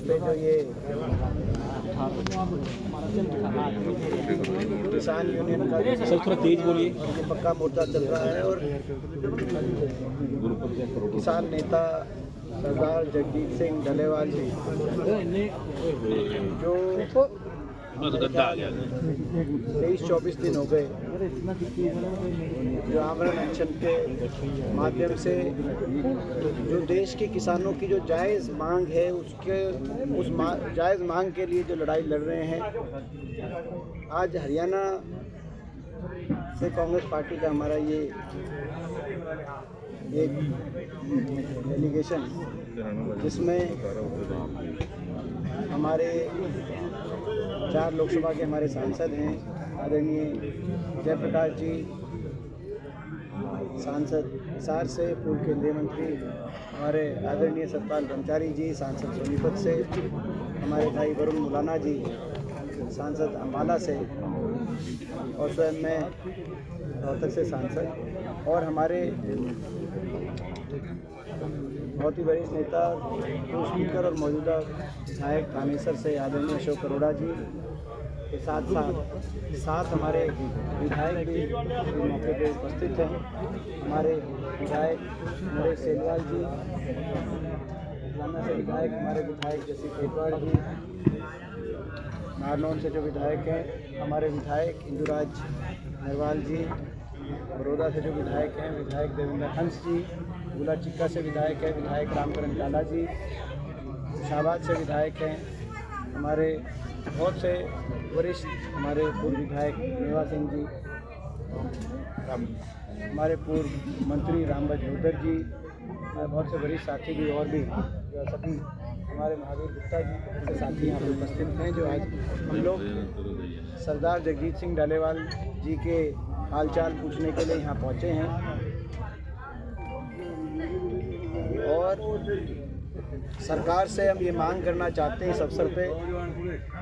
पे जो ये किसान यूनियन का सर थोड़ा तेज बोलिए। ये पक्का मुद्दा चल रहा है और किसान नेता सरदार जगजीत सिंह डलेवाल जी जो 23-24 दिन हो गए जो आमरण अनशन के माध्यम से जो देश के किसानों की जो जायज़ मांग है उस जायज़ मांग के लिए जो लड़ाई लड़ रहे हैं। आज हरियाणा से कांग्रेस पार्टी का हमारा ये एक डेलीगेशन जिसमें हमारे 4 लोकसभा के हमारे सांसद हैं, आदरणीय जयप्रकाश जी सांसद हिसार से, पूर्व केंद्रीय मंत्री हमारे आदरणीय सतपाल ब्रह्मचारी जी सांसद सोनीपत से, हमारे भाई वरुण मुलाना जी सांसद अम्बाला से और स्वयं मैं रोहतक से सांसद और हमारे बहुत ही वरिष्ठ नेता पूर्व स्पीकर और मौजूदा विधायक थानेसर से आदरणीय अशोक अरोड़ा जी के साथ साथ 7 हमारे विधायक भी इस मौके पर उपस्थित हैं। हमारे विधायक नरेश सेलवाल जी, लाना से विधायक हमारे विधायक जैसी केटवाड़ जी, नारनौल से जो विधायक हैं हमारे विधायक इंदुराज नरवाल जी, बड़ौदा से जो विधायक हैं विधायक देवेंद्र हंस जी, गुला चिक्का से विधायक है विधायक रामकरण काला जी, शाहबाद से विधायक हैं हमारे बहुत से वरिष्ठ हमारे पूर्व विधायक मेवा सिंह जी, हमारे पूर्व मंत्री रामबज जोधर जी, हमारे बहुत से वरिष्ठ साथी भी और भी सभी हमारे महावीर गुप्ता जी के साथी यहाँ पर उपस्थित हैं जो आज हम लोग सरदार जगजीत सिंह डलेवाल जी के हालचाल पूछने के लिए यहाँ पहुँचे हैं और सरकार से हम ये मांग करना चाहते हैं, इस अवसर पे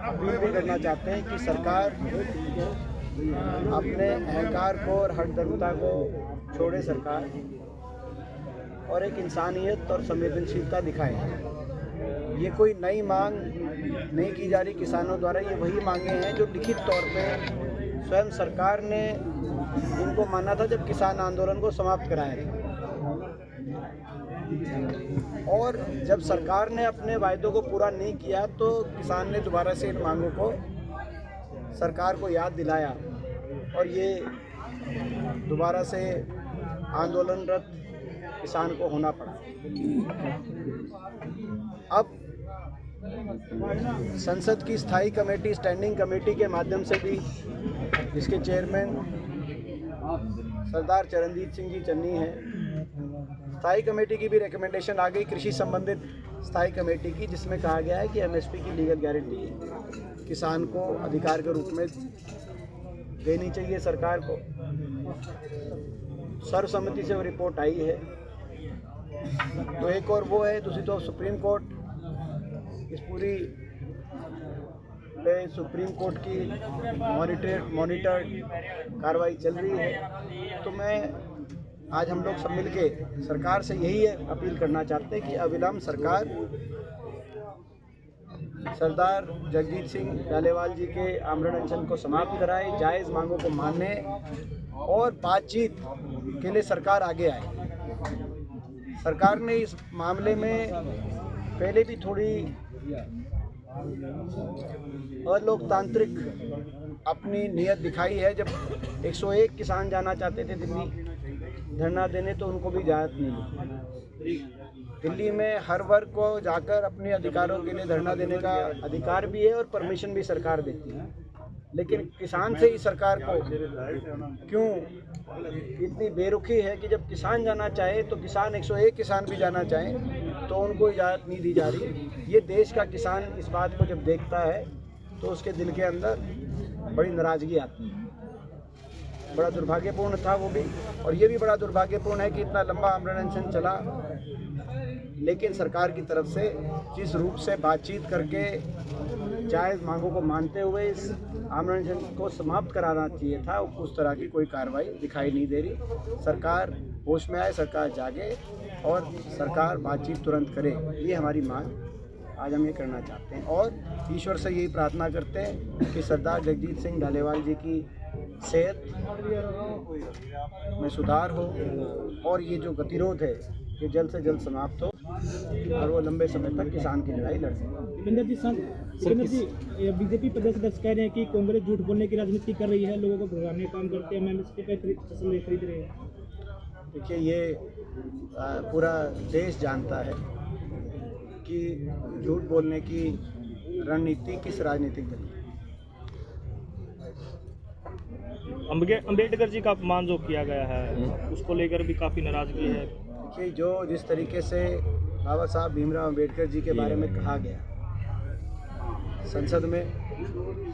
अपील भी करना चाहते हैं कि सरकार अपने अहंकार को और हठधर्मिता को छोड़े सरकार और एक इंसानियत और संवेदनशीलता दिखाए। ये कोई नई मांग नहीं की जा रही किसानों द्वारा, ये वही मांगे हैं जो लिखित तौर पे स्वयं सरकार ने इनको माना था जब किसान आंदोलन को समाप्त कराया था। और जब सरकार ने अपने वायदों को पूरा नहीं किया तो किसान ने दोबारा से इन मांगों को सरकार को याद दिलाया और ये दोबारा से आंदोलनरत किसान को होना पड़ा। अब संसद की स्थायी कमेटी, स्टैंडिंग कमेटी के माध्यम से भी, जिसके चेयरमैन सरदार चरणजीत सिंह जी चन्नी हैं, स्थायी कमेटी की भी रिकमेंडेशन आ गई कृषि संबंधित स्थायी कमेटी की, जिसमें कहा गया है कि एमएसपी की लीगल गारंटी किसान को अधिकार के रूप में देनी चाहिए सरकार को। सर्वसम्मति से वो रिपोर्ट आई है। तो एक और वो है, दूसरी तो सुप्रीम कोर्ट, इस पूरी पे सुप्रीम कोर्ट की मॉनिटर्ड कार्रवाई चल रही है। तो मैं आज हम लोग सब मिलके सरकार से यही अपील करना चाहते हैं कि अविलंब सरकार सरदार जगजीत सिंह डलेवाल जी के आमरण अनशन को समाप्त कराए, जायज़ मांगों को माने और बातचीत के लिए सरकार आगे आए। सरकार ने इस मामले में पहले भी थोड़ी अलोकतांत्रिक अपनी नीयत दिखाई है। जब 101 किसान जाना चाहते थे दिल्ली धरना देने तो उनको भी इजाज़त नहीं मिली। दिल्ली में हर वर्ग को जाकर अपने अधिकारों के लिए धरना देने का अधिकार भी है और परमिशन भी सरकार देती है, लेकिन किसान से ही सरकार को क्यों इतनी बेरुखी है कि जब किसान जाना चाहे तो किसान 101 किसान भी जाना चाहें तो उनको इजाज़त नहीं दी जा रही। ये देश का किसान इस बात को जब देखता है तो उसके दिल के अंदर बड़ी नाराज़गी आती है। बड़ा दुर्भाग्यपूर्ण था वो भी, और ये भी बड़ा दुर्भाग्यपूर्ण है कि इतना लंबा आमरण अनशन चला, लेकिन सरकार की तरफ से जिस रूप से बातचीत करके जायज़ मांगों को मानते हुए इस आमरण अनशन को समाप्त कराना चाहिए था, उस तरह की कोई कार्रवाई दिखाई नहीं दे रही। सरकार होश में आए, सरकार जागे और सरकार बातचीत तुरंत करे, ये हमारी मांग आज हम ये करना चाहते हैं और ईश्वर से यही प्रार्थना करते हैं कि सरदार जगजीत सिंह ढालीवाल जी की सेहत में सुधार हो और ये जो गतिरोध है ये जल्द से जल्द समाप्त हो और वो लंबे समय तक किसान की लड़ाई लड़ सकें। बीजेपी प्रदेश अध्यक्ष कह रहे हैं कि कांग्रेस झूठ बोलने की राजनीति कर रही है, लोगों को भगाने का काम करते हैं, एमएसपी पे फसल खरीद रहे हैं। देखिए ये पूरा देश जानता है कि झूठ बोलने की रणनीति किस राजनीतिक दल की। अम्बेडकर जी का अपमान जो किया गया है उसको लेकर भी काफ़ी नाराजगी है। देखिए जो जिस तरीके से बाबा साहब भीमराव अम्बेडकर जी के बारे में कहा गया संसद में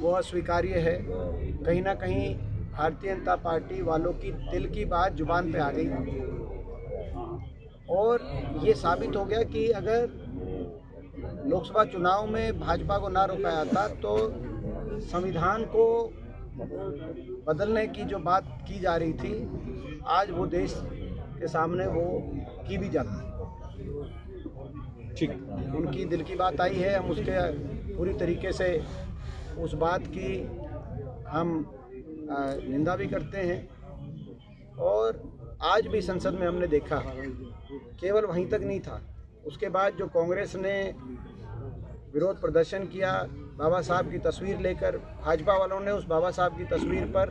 वो अस्वीकार्य है। कहीं ना कहीं भारतीय जनता पार्टी वालों की दिल की बात जुबान पे आ गई और ये साबित हो गया कि अगर लोकसभा चुनाव में भाजपा को ना रोका जाता तो संविधान को बदलने की जो बात की जा रही थी आज वो देश के सामने वो की भी जाती। ठीक, उनकी दिल की बात आई है, हम उसके पूरी तरीके से उस बात की हम निंदा भी करते हैं और आज भी संसद में हमने देखा केवल वहीं तक नहीं था, उसके बाद जो कांग्रेस ने विरोध प्रदर्शन किया बाबा साहब की तस्वीर लेकर, भाजपा वालों ने उस बाबा साहब की तस्वीर पर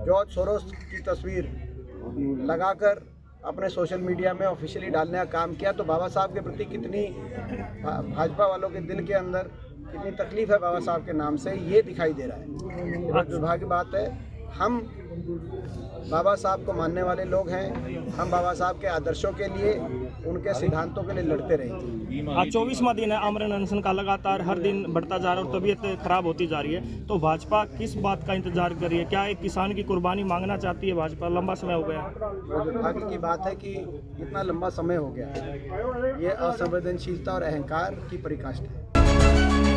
जॉर्ज सोरोस की तस्वीर लगाकर अपने सोशल मीडिया में ऑफिशियली डालने का काम किया। तो बाबा साहब के प्रति कितनी भाजपा वालों के दिल के अंदर कितनी तकलीफ है बाबा साहब के नाम से, ये दिखाई दे रहा है। बहुत दुर्भाग्य की बात है, हम बाबा साहब को मानने वाले लोग हैं, हम बाबा साहब के आदर्शों के लिए, उनके सिद्धांतों के लिए लड़ते रहेंगे। आज 24वां दिन है आमरण अनशन का, लगातार हर दिन बढ़ता जा रहा है और तबीयत खराब होती जा रही है, तो भाजपा किस बात का इंतजार कर रही है? क्या एक किसान की कुर्बानी मांगना चाहती है भाजपा? लंबा समय हो गया। दुर्भाग्य की बात है कि इतना लंबा समय हो गया, ये असंवेदनशीलता और अहंकार की पराकाष्ठा है।